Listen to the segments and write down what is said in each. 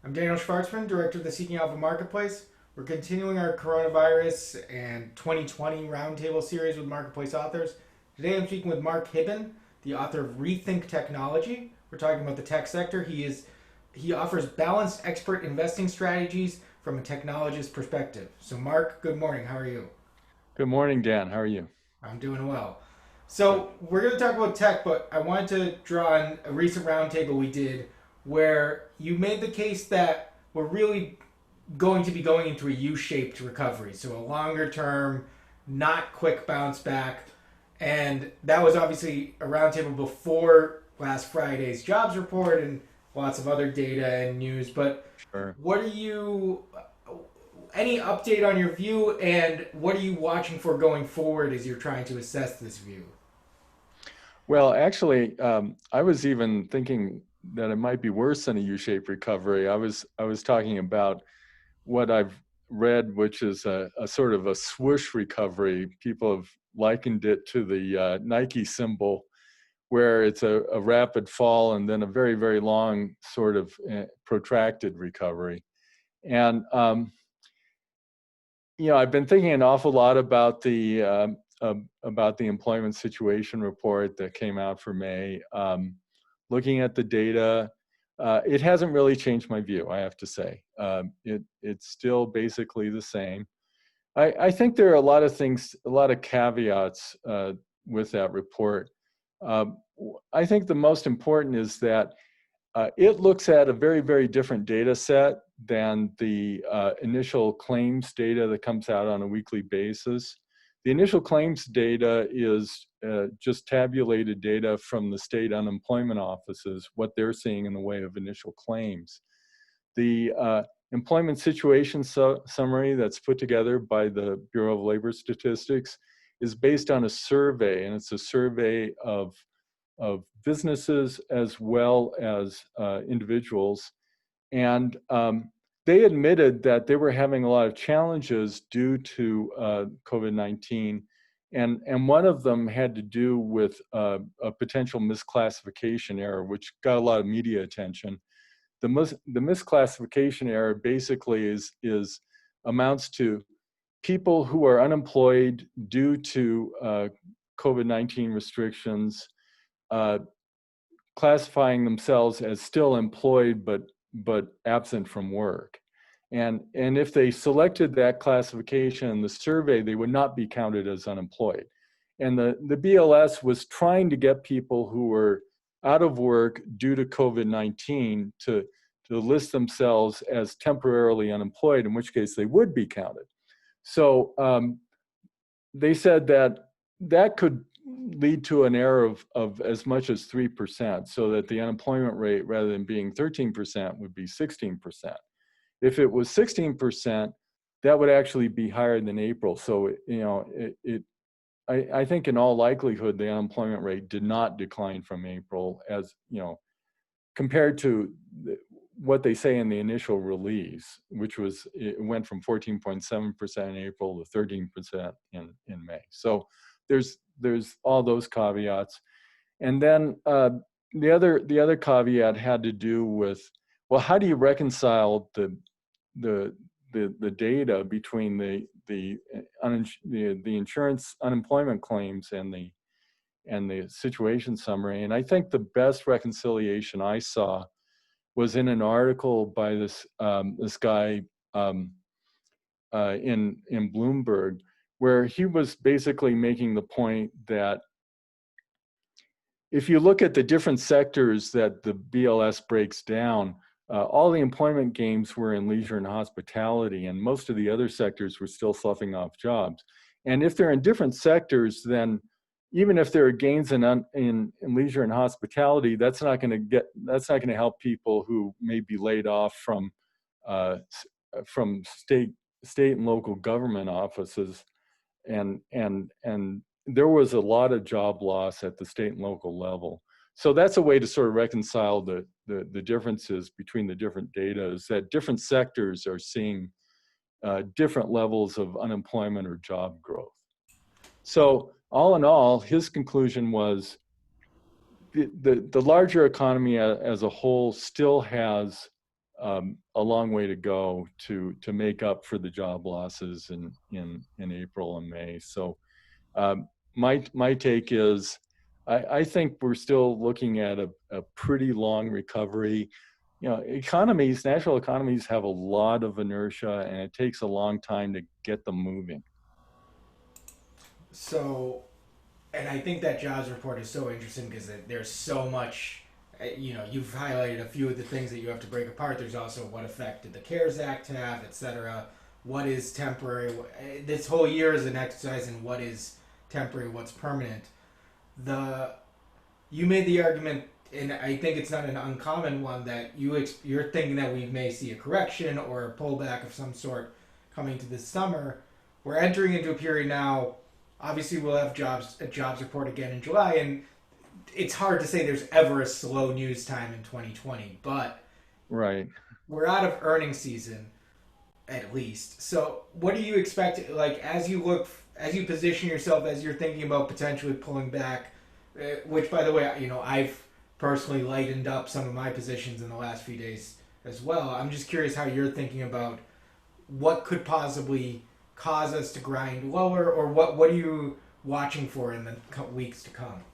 I'm Daniel Schwartzman, Director of the Seeking Alpha Marketplace. We're continuing our coronavirus and 2020 roundtable series with marketplace authors. Today I'm speaking with Mark Hibben, the author of Rethink Technology. We're talking about the tech sector. He offers balanced expert investing strategies from a technologist perspective. So Mark, good morning. How are you? Good morning, Dan. How are you? I'm doing well. Good. So we're going to talk about tech, but I wanted to draw on a recent roundtable we did where you made the case that we're really going to be going into a U-shaped recovery, so a longer term, not quick bounce back, and that was obviously a roundtable before last Friday's jobs report and lots of other data and news. But Sure. what are you? Any update on your view, and what are you watching for going forward as you're trying to assess this view? Well, actually, I was even thinking that it might be worse than a U-shaped recovery. I was talking about what I've read, which is a sort of a swoosh recovery. People have likened it to the Nike symbol, where it's a rapid fall and then a very, very long sort of protracted recovery. And I've been thinking an awful lot about the employment situation report that came out for May. Looking at the data, it hasn't really changed my view, I have to say. It's still basically the same. I think there are a lot of things, a lot of caveats with that report. I think the most important is that it looks at a very, very different data set than the initial claims data that comes out on a weekly basis. The initial claims data is just tabulated data from the state unemployment offices, what they're seeing in the way of initial claims. The employment situation summary that's put together by the Bureau of Labor Statistics is based on a survey, and it's a survey of businesses as well as individuals. And they admitted that they were having a lot of challenges due to COVID-19. And one of them had to do with a potential misclassification error, which got a lot of media attention. The misclassification error basically is amounts to people who are unemployed due to COVID-19 restrictions uh, classifying themselves as still employed but absent from work. And if they selected that classification in the survey, they would not be counted as unemployed. And the BLS was trying to get people who were out of work due to COVID-19 to list themselves as temporarily unemployed, in which case they would be counted. So they said that that could lead to an error of as much as 3%, so that the unemployment rate, rather than being 13%, would be 16%. If it was 16%, that would actually be higher than April. So, I think in all likelihood, the unemployment rate did not decline from April, as compared to what they say in the initial release, which was it went from 14.7% in April to 13% in May. So there's all those caveats. And then the other caveat had to do with, well, how do you reconcile the the data between the insurance unemployment claims and the situation summary? And I think the best reconciliation I saw was in an article by this guy in Bloomberg, where he was basically making the point that if you look at the different sectors that the BLS breaks down, all the employment gains were in leisure and hospitality, and most of the other sectors were still sloughing off jobs. And if they're in different sectors, then even if there are gains in leisure and hospitality, that's not going to help people who may be laid off uh, from state and local government offices, and there was a lot of job loss at the state and local level. So that's a way to sort of reconcile the differences between the different data, is that different sectors are seeing different levels of unemployment or job growth. So all in all, his conclusion was the larger economy as a whole still has a long way to go to make up for the job losses in April and May. So my take is I think we're still looking at a pretty long recovery. You know, economies, national economies have a lot of inertia, and it takes a long time to get them moving. So, and I think that jobs report is so interesting because there's so much. You've highlighted a few of the things that you have to break apart. There's also what effect did the CARES Act have, etc. What is temporary? This whole year is an exercise in what is temporary, what's permanent. The You made the argument, and I think it's not an uncommon one, that you're thinking that we may see a correction or a pullback of some sort coming to this summer. We're entering into a period now. Obviously, we'll have a jobs report again in July, and it's hard to say there's ever a slow news time in 2020. But Right. we're out of earnings season, at least. So, what do you expect? Like, as you position yourself, as you're thinking about potentially pulling back, which, by the way, I've personally lightened up some of my positions in the last few days as well. I'm just curious how you're thinking about what could possibly cause us to grind lower, or what are you watching for in the weeks to come?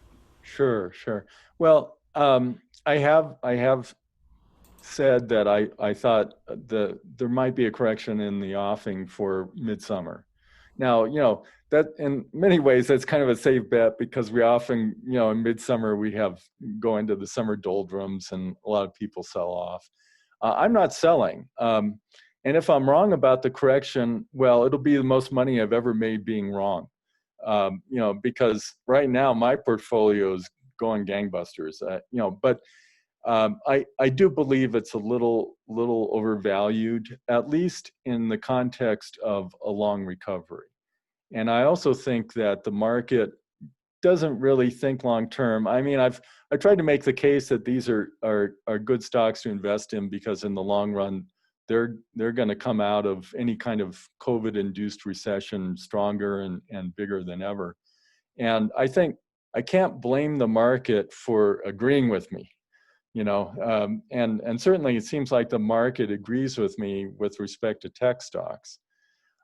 Sure, sure. Well, I have said that I thought there might be a correction in the offing for midsummer. Now, that in many ways that's kind of a safe bet because we often, in midsummer we have go into the summer doldrums and a lot of people sell off. I'm not selling. And if I'm wrong about the correction, well, it'll be the most money I've ever made being wrong. Because right now my portfolio is going gangbusters. But I do believe it's a little overvalued, at least in the context of a long recovery. And I also think that the market doesn't really think long term. I mean, I tried to make the case that these are good stocks to invest in because in the long run, they're going to come out of any kind of COVID-induced recession stronger and bigger than ever. And I think I can't blame the market for agreeing with me. And certainly it seems like the market agrees with me with respect to tech stocks.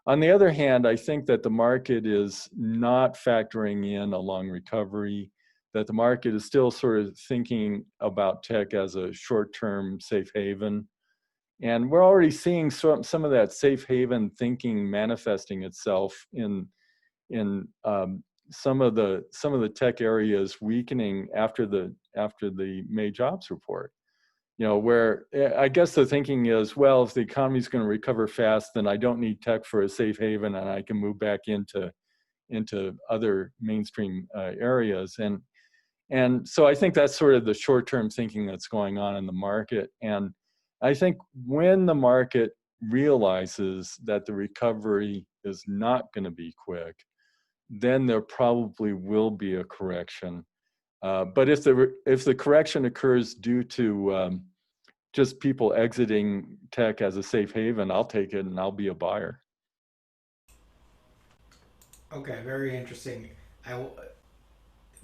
On the other hand, I think that the market is not factoring in a long recovery, that the market is still sort of thinking about tech as a short-term safe haven. And we're already seeing some of that safe haven thinking manifesting itself in some of the tech areas weakening after the May jobs report. Where I guess the thinking is, well, if the economy is going to recover fast, then I don't need tech for a safe haven, and I can move back into other mainstream areas. And so I think that's sort of the short-term thinking that's going on in the market. And I think when the market realizes that the recovery is not going to be quick, then there probably will be a correction. But if the correction occurs due to just people exiting tech as a safe haven, I'll take it and I'll be a buyer. Okay, very interesting. I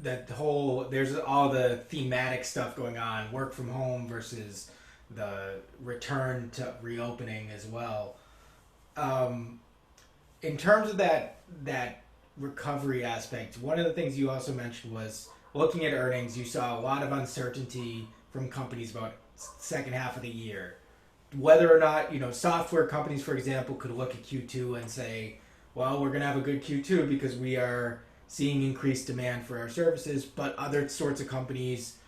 that whole there's all the thematic stuff going on, work from home versus the return to reopening as well. Um, in terms of that recovery aspect, one of the things you also mentioned was looking at earnings. You saw a lot of uncertainty from companies about second half of the year, whether or not software companies, for example, could look at Q2 and say, well, we're going to have a good Q2 because we are seeing increased demand for our services. But other sorts of companies,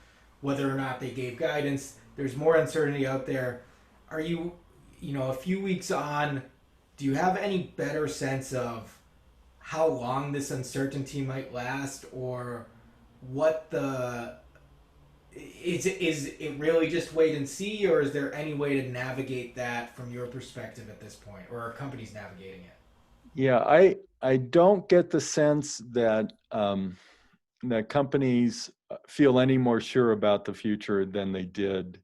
whether or not they gave guidance, there's more uncertainty out there. Are you, a few weeks on, do you have any better sense of how long this uncertainty might last, or what the is it really just wait and see, or is there any way to navigate that from your perspective at this point, or are companies navigating it? Yeah, I don't get the sense that companies feel any more sure about the future than they did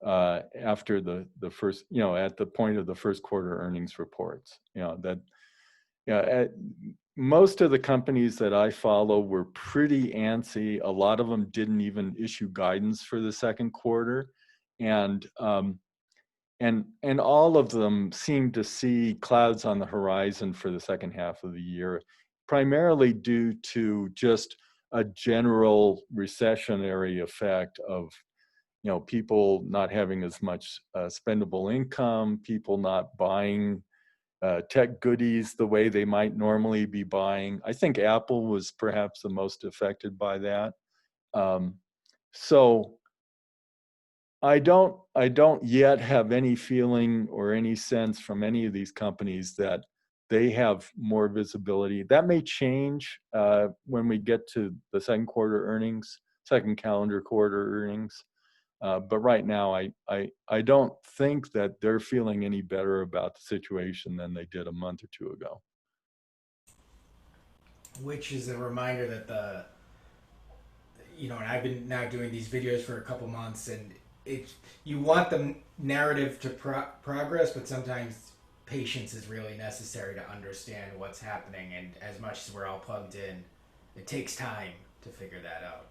after the first, at the point of the first quarter earnings reports. That most of the companies that I follow were pretty antsy. A lot of them didn't even issue guidance for the second quarter, and and all of them seem to see clouds on the horizon for the second half of the year, primarily due to just a general recessionary effect of people not having as much spendable income, people not buying tech goodies the way they might normally be buying. I think Apple was perhaps the most affected by that. Um, so I don't yet have any feeling or any sense from any of these companies that they have more visibility. That may change when we get to the second quarter earnings, second calendar quarter earnings. But right now, I don't think that they're feeling any better about the situation than they did a month or two ago. Which is a reminder that and I've been now doing these videos for a couple months, and it you want the narrative to progress, but sometimes patience is really necessary to understand what's happening. And as much as we're all plugged in, it takes time to figure that out.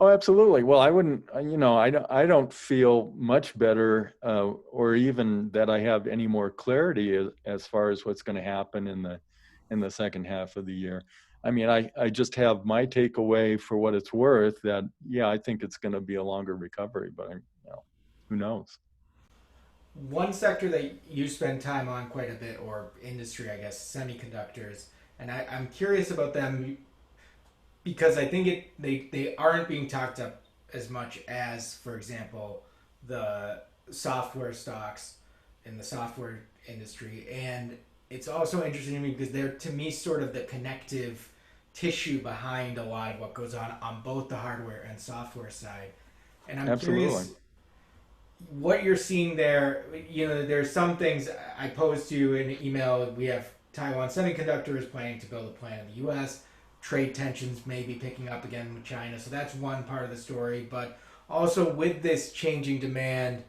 Oh, absolutely. Well, I wouldn't, I don't feel much better, or even that I have any more clarity as far as what's going to happen in the second half of the year. I mean, I just have my takeaway for what it's worth that, yeah, I think it's going to be a longer recovery, but who knows? One sector that you spend time on quite a bit, or industry, I guess, semiconductors, and I'm curious about them because I think they aren't being talked up as much as, for example, the software stocks in the software industry, and it's also interesting to me because they're, to me, sort of the connective tissue behind a lot of what goes on both the hardware and software side. And I'm Absolutely. curious what you're seeing there. There's some things I posed to you in an email. We have Taiwan Semiconductor is planning to build a plant in the U.S. Trade tensions may be picking up again with China, so that's one part of the story. But also with this changing demand,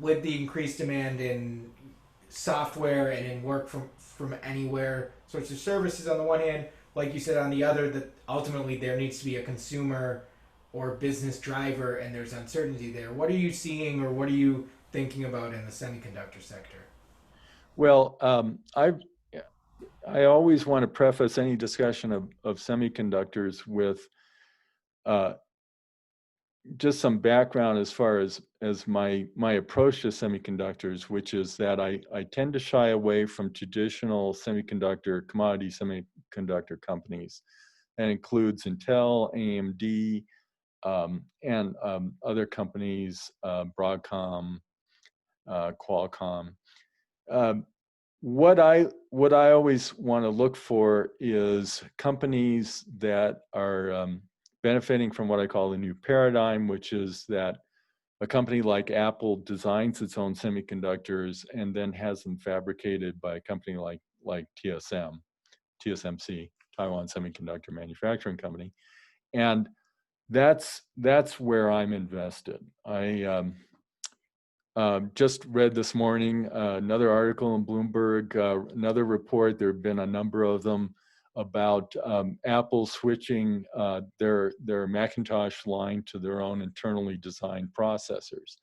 with the increased demand in software and in work from anywhere sorts of services on the one hand, like you said on the other, that ultimately there needs to be a consumer or business driver, and there's uncertainty there. What are you seeing, or what are you thinking about in the semiconductor sector? Well, I always want to preface any discussion of semiconductors with uh, just some background as far as my approach to semiconductors, which is that I tend to shy away from traditional commodity semiconductor companies. That includes Intel, AMD, and other companies, Broadcom, Qualcomm. Um, what I always want to look for is companies that are benefiting from what I call the new paradigm, which is that a company like Apple designs its own semiconductors and then has them fabricated by a company like TSMC, Taiwan Semiconductor Manufacturing Company, and that's where I'm invested. I just read this morning another article in Bloomberg, another report. There have been a number of them about Apple switching their Macintosh line to their own internally designed processors.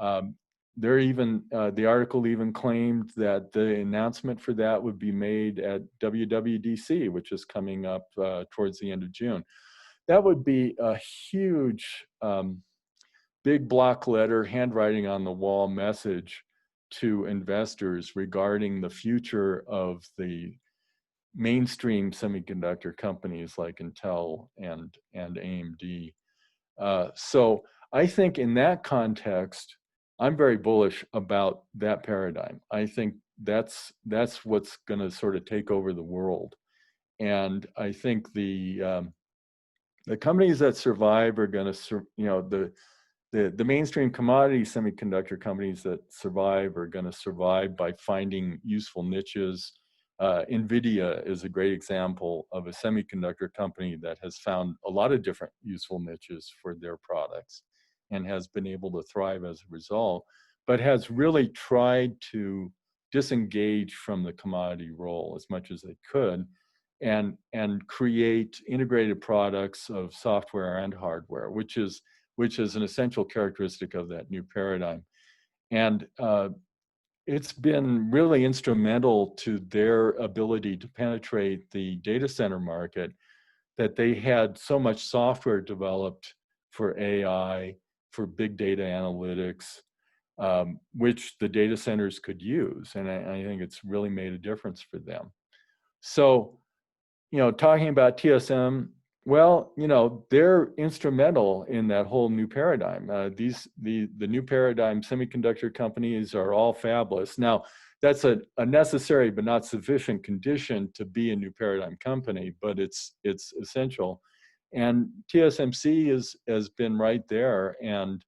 Um, the article even claimed that the announcement for that would be made at WWDC, which is coming up towards the end of June. That would be a huge big block letter, handwriting on the wall message to investors regarding the future of the mainstream semiconductor companies like Intel and AMD. So I think in that context, I'm very bullish about that paradigm. I think that's what's going to sort of take over the world, and I think the companies that survive are going to, the mainstream commodity semiconductor companies that survive are going to survive by finding useful niches. NVIDIA is a great example of a semiconductor company that has found a lot of different useful niches for their products and has been able to thrive as a result, but has really tried to disengage from the commodity role as much as they could and create integrated products of software and hardware, which is an essential characteristic of that new paradigm. And it's been really instrumental to their ability to penetrate the data center market that they had so much software developed for AI, for big data analytics, which the data centers could use. And I think it's really made a difference for them. So, talking about TSM, well, they're instrumental in that whole new paradigm. The new paradigm semiconductor companies are all fabless. Now, that's a necessary but not sufficient condition to be a new paradigm company, but it's essential. And TSMC has been right there. And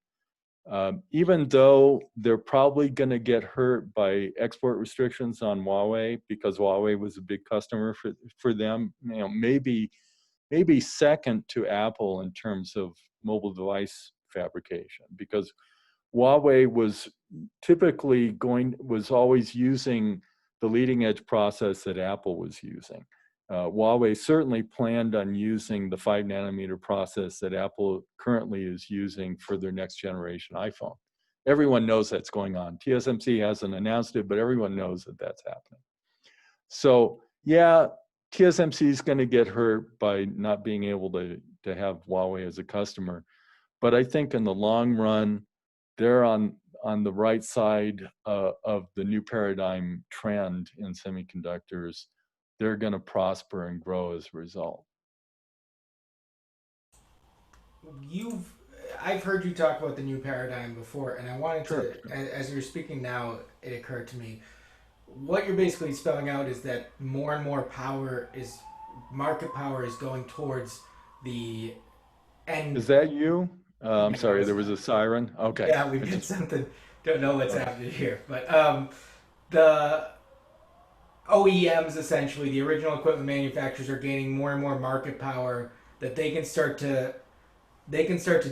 even though they're probably going to get hurt by export restrictions on Huawei because Huawei was a big customer for them, maybe second to Apple in terms of mobile device fabrication, because Huawei was always using the leading edge process that Apple was using. Huawei certainly planned on using the 5 nanometer process that Apple currently is using for their next generation iPhone. Everyone knows that's going on. TSMC hasn't announced it, but everyone knows that that's happening. So yeah, TSMC is going to get hurt by not being able to have Huawei as a customer. But I think in the long run, they're on the right side of the new paradigm trend in semiconductors. They're going to prosper and grow as a result. You've I've heard you talk about the new paradigm before, and I wanted Sure. to, as you're speaking now, it occurred to me what you're basically spelling out is that more and more market power is going towards the end. Is that you? I'm No, sorry, it's there was not. a siren. Okay. Yeah, we've I got just, something. Don't know what's okay. happening here, but the OEMs, essentially the original equipment manufacturers, are gaining more and more market power that they can start to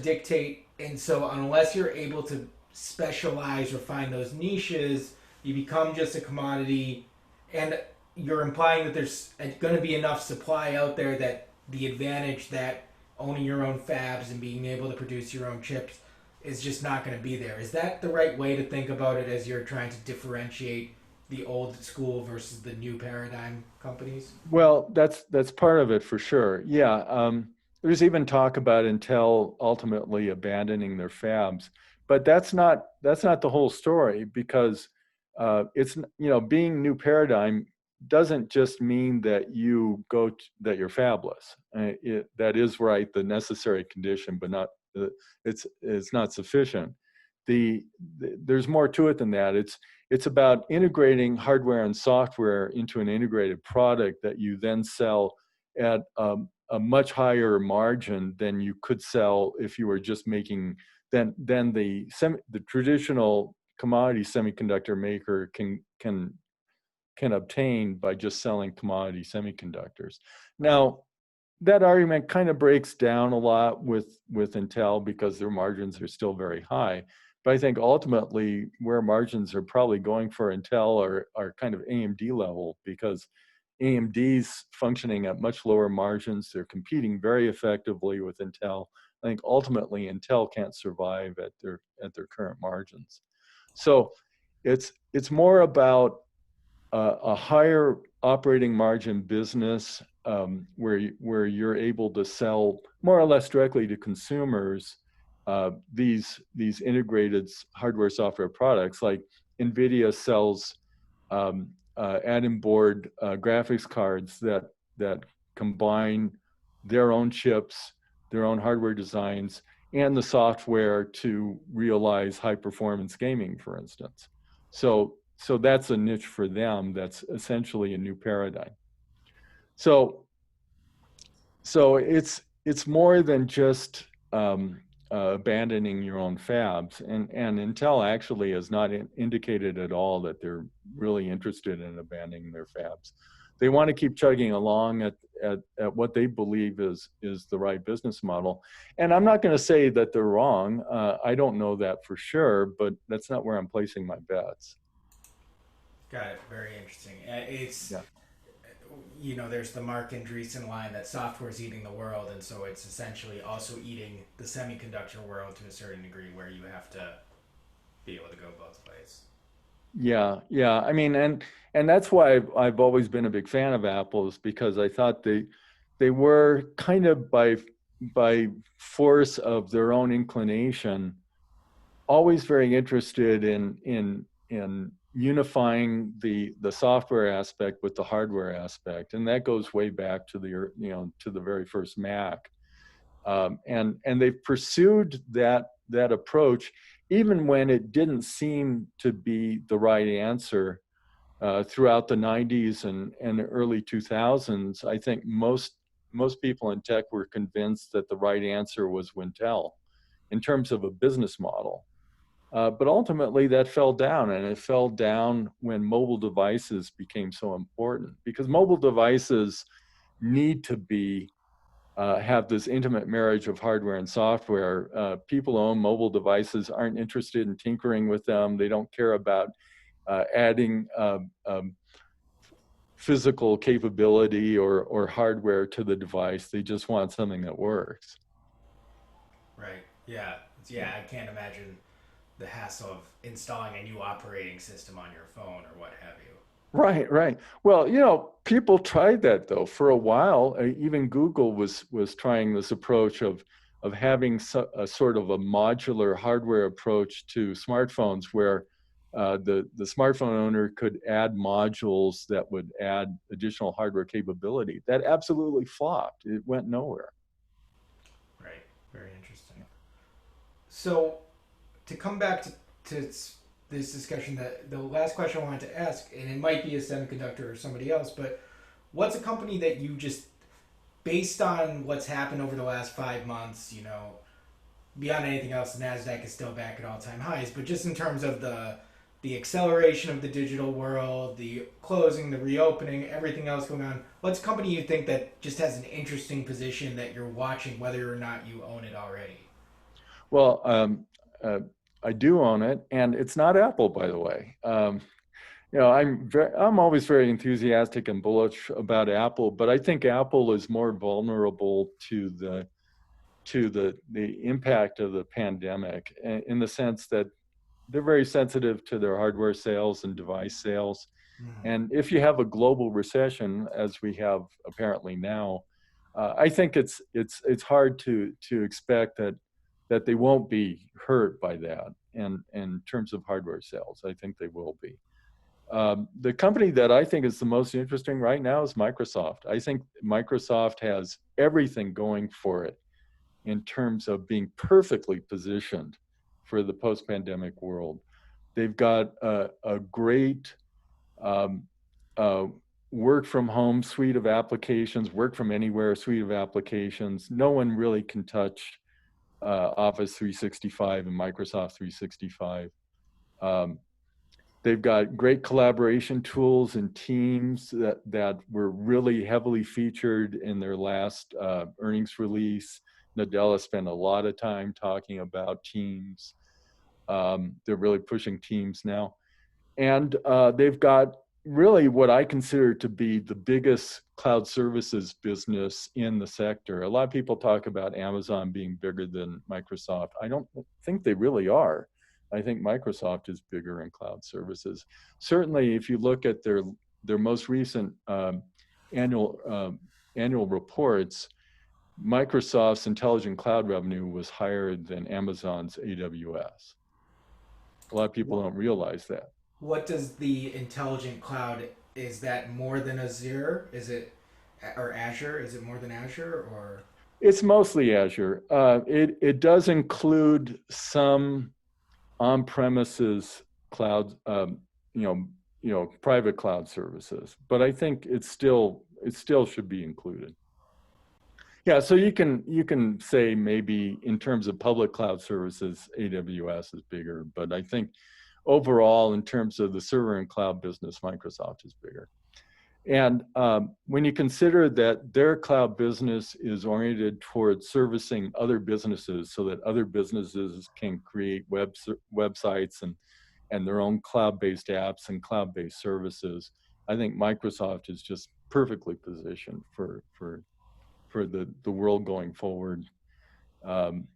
dictate. And so unless you're able to specialize or find those niches, you become just a commodity. And you're implying that there's going to be enough supply out there that the advantage that owning your own fabs and being able to produce your own chips is just not going to be there. Is that the right way to think about it as you're trying to differentiate the old school versus the new paradigm companies? Well, that's part of it for sure. Yeah. There's even talk about Intel ultimately abandoning their fabs, but that's not the whole story, because it's being new paradigm doesn't just mean that that you're fabless. That is right, the necessary condition, but not it's not sufficient. There's more to it than that. It's about integrating hardware and software into an integrated product that you then sell at a much higher margin than you could sell if you were just making than the traditional commodity semiconductor maker can obtain by just selling commodity semiconductors. Now, that argument kind of breaks down a lot with Intel because their margins are still very high. But I think ultimately where margins are probably going for Intel are kind of AMD level, because AMD's functioning at much lower margins. They're competing very effectively with Intel. I think ultimately Intel can't survive at their current margins. So it's more about a higher operating margin business, where you're able to sell more or less directly to consumers these integrated hardware software products. Like NVIDIA sells add-in board graphics cards that combine their own chips, their own hardware designs, and the software to realize high performance gaming, for instance. So that's a niche for them. That's essentially a new paradigm. So it's more than just abandoning your own fabs, and Intel actually has not indicated at all that they're really interested in abandoning their fabs. They want to keep chugging along at what they believe is the right business model. And I'm not going to say that they're wrong. I don't know that for sure, but that's not where I'm placing my bets. Got it. Very interesting. It's Yeah. there's the Mark Andreessen line that software is eating the world, and so it's essentially also eating the semiconductor world to a certain degree, where you have to be able to go both ways. Yeah, yeah. I mean, and that's why I've always been a big fan of Apple's, because I thought they were kind of by force of their own inclination always very interested in unifying the software aspect with the hardware aspect, and that goes way back to to the very first Mac. And they've pursued that approach even when it didn't seem to be the right answer throughout the 90s and early 2000s. I think most people in tech were convinced that the right answer was Wintel in terms of a business model. But ultimately, that fell down, and it fell down when mobile devices became so important, because mobile devices need to be have this intimate marriage of hardware and software. People who own mobile devices aren't interested in tinkering with them. They don't care about adding physical capability or hardware to the device. They just want something that works. Right. Yeah. Yeah. I can't imagine the hassle of installing a new operating system on your phone or what have you. Right, right. Well, people tried that though for a while. Even Google was trying this approach of having a sort of a modular hardware approach to smartphones, where the smartphone owner could add modules that would add additional hardware capability. That absolutely flopped. It went nowhere. Right. Very interesting. So to come back to this discussion, that the last question I wanted to ask, and it might be a semiconductor or somebody else, but what's a company that you just, based on what's happened over the last 5 months, beyond anything else, the Nasdaq is still back at all-time highs, but just in terms of the acceleration of the digital world, the closing, the reopening, everything else going on, what's a company you think that just has an interesting position that you're watching, whether or not you own it already? Well, uh, I do own it, and it's not Apple, by the way. I'm always very enthusiastic and bullish about Apple, but I think Apple is more vulnerable to the impact of the pandemic, in the sense that they're very sensitive to their hardware sales and device sales. Mm. And if you have a global recession, as we have apparently now, I think it's hard to expect that they won't be hurt by that. And in terms of hardware sales, I think they will be. The company that I think is the most interesting right now is Microsoft. I think Microsoft has everything going for it in terms of being perfectly positioned for the post-pandemic world. They've got a great um, uh, work from home suite of applications, work from anywhere suite of applications. No one really can touch Office 365 and Microsoft 365. Um, They've got great collaboration tools and Teams that were really heavily featured in their last earnings release. Nadella spent a lot of time talking about Teams. They're really pushing Teams now. And they've got really what I consider to be the biggest cloud services business in the sector. A lot of people talk about Amazon being bigger than Microsoft. I don't think they really are. I think Microsoft is bigger in cloud services. Certainly, if you look at their most recent annual annual reports, Microsoft's intelligent cloud revenue was higher than Amazon's AWS. A lot of people What, don't realize that. what does the intelligent cloud, is that more than Azure? Is it, or Azure? Is it more than Azure or? It's mostly Azure. It does include some on-premises cloud, private cloud services, but I think it still should be included. Yeah, so you can say maybe in terms of public cloud services, AWS is bigger, but I think overall in terms of the server and cloud business, Microsoft is bigger. And when you consider that their cloud business is oriented towards servicing other businesses so that other businesses can create websites and their own cloud-based apps and cloud-based services, I think Microsoft is just perfectly positioned for the world going forward. Um,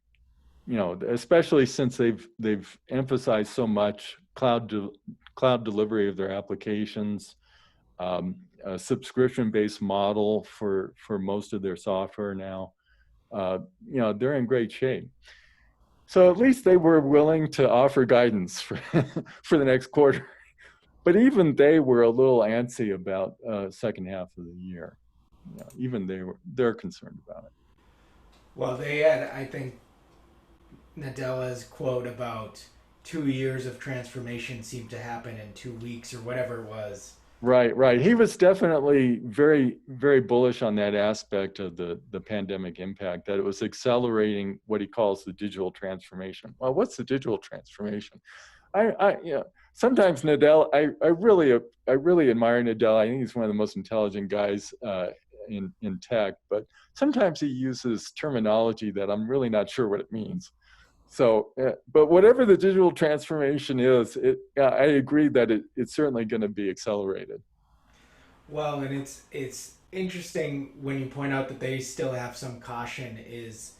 especially since they've emphasized so much cloud delivery of their applications, a subscription-based model for most of their software now. They're in great shape. So at least they were willing to offer guidance for for the next quarter. But even they were a little antsy about second half of the year. Even they're concerned about it. Well, they had, I think, Nadella's quote about 2 years of transformation seemed to happen in 2 weeks or whatever it was. Right, right. He was definitely very, very bullish on that aspect of the pandemic impact, that it was accelerating what he calls the digital transformation. Well, what's the digital transformation? Sometimes Nadella, I really admire Nadella. I think he's one of the most intelligent guys in tech, but sometimes he uses terminology that I'm really not sure what it means. So, but whatever the digital transformation is, I agree that it's certainly going to be accelerated. Well, and it's interesting when you point out that they still have some caution. Is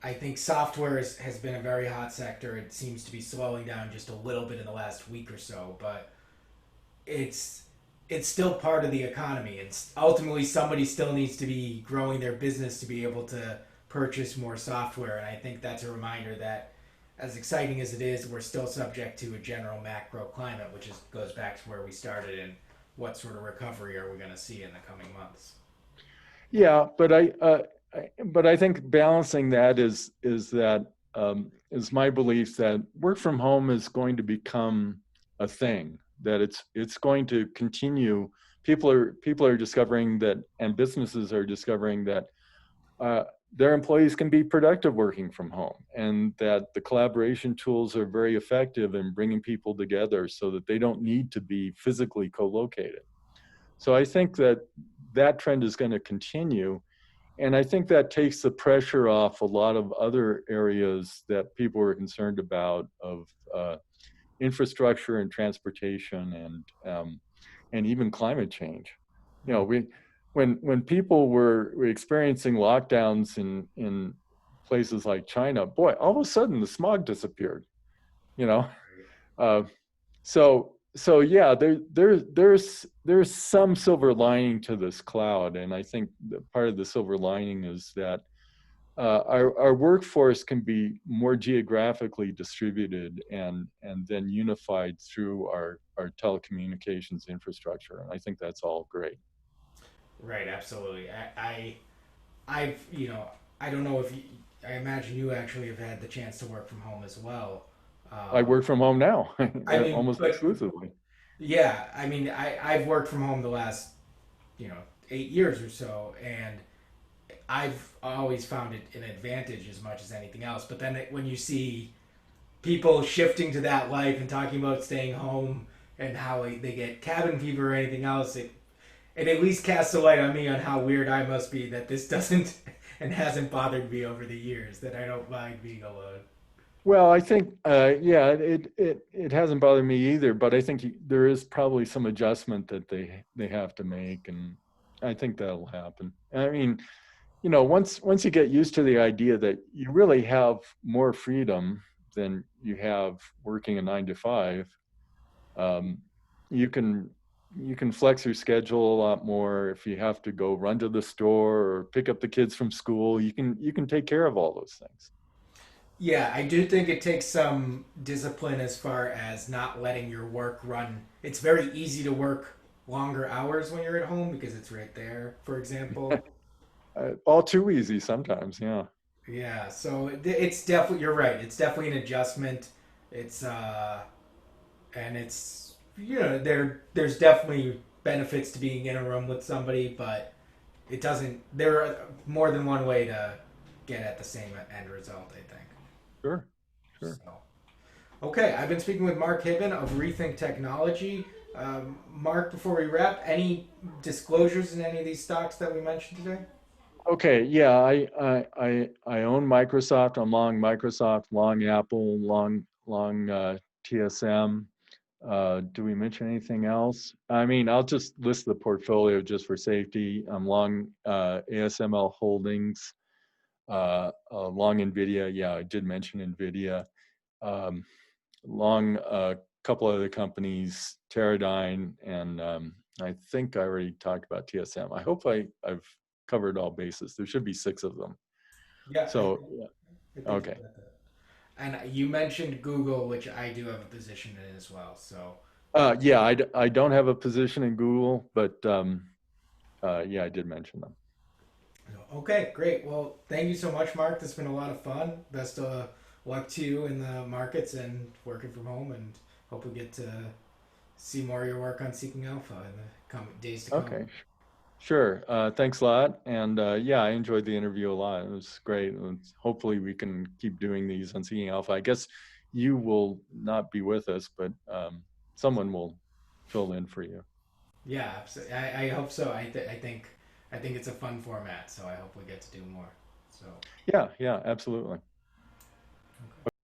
I think software has been a very hot sector. It seems to be slowing down just a little bit in the last week or so, but it's it's still part of the economy, and ultimately somebody still needs to be growing their business to be able to purchase more software. And I think that's a reminder that, as exciting as it is, we're still subject to a general macro climate, which goes back to where we started and what sort of recovery are we going to see in the coming months. Yeah, but I think balancing that is my belief that work from home is going to become a thing, that it's going to continue. People are discovering that, and businesses are discovering that uh, their employees can be productive working from home, and that the collaboration tools are very effective in bringing people together so that they don't need to be physically co-located. So I think that trend is going to continue. And I think that takes the pressure off a lot of other areas that people were concerned about, of infrastructure and transportation, and even climate change. We when people were experiencing lockdowns in places like China, boy, all of a sudden the smog disappeared. You know, uh, so yeah, there's some silver lining to this cloud, and I think that part of the silver lining is that our workforce can be more geographically distributed and then unified through our telecommunications infrastructure, and I think that's all great. Right, absolutely. I've, I don't know if you, I imagine you actually have had the chance to work from home as well. I Um, work from home now, I mean, almost but exclusively. yeah, I mean, I've worked from home the last, you know, 8 years or so, and I've always found it an advantage as much as anything else. But then when you see people shifting to that life and talking about staying home and how they get cabin fever or anything else, it at least casts a light on me on how weird I must be that this doesn't and hasn't bothered me over the years, that I don't mind being alone. Well, I think, yeah, it hasn't bothered me either, but I think there is probably some adjustment that they have to make, and I think that'll happen. I mean, once you get used to the idea that you really have more freedom than you have working a 9 to 5, um, you can you can flex your schedule a lot more. If you have to go run to the store or pick up the kids from school, you can take care of all those things. Yeah, I do think it takes some discipline as far as not letting your work run. It's very easy to work longer hours when you're at home because it's right there, for example. All too easy sometimes, yeah. Yeah, so it's definitely, you're right. It's definitely an adjustment. It's and it's, there's definitely benefits to being in a room with somebody, but it doesn't. There are more than one way to get at the same end result, I think. Sure, sure. So, okay, I've been speaking with Mark Hibben of Rethink Technology. Mark, before we wrap, any disclosures in any of these stocks that we mentioned today? Okay, yeah, I own Microsoft. I'm long Microsoft, long Apple, long TSM. Do we mention anything else? I mean, I'll just list the portfolio just for safety. I'm long ASML Holdings. long NVIDIA. Yeah, I did mention NVIDIA. Um, long couple other companies, Teradyne, and I think I already talked about TSM. I hope I've covered all bases. There should be six of them. Yeah, So, yeah, I think you okay. got that. And you mentioned Google, which I do have a position in as well. So Yeah, I don't have a position in Google, but yeah, I did mention them. okay, great. Well, thank you so much, Mark. This has been a lot of fun. Best of luck to you in the markets and working from home, and hope we get to see more of your work on Seeking Alpha in the days to come. Okay, sure. Thanks a lot. And yeah, I enjoyed the interview a lot. It was great. And hopefully, we can keep doing these on Seeking Alpha. I guess you will not be with us, but someone will fill in for you. Yeah, absolutely. I hope so. I think it's a fun format, so I hope we get to do more. So. Yeah, yeah, absolutely.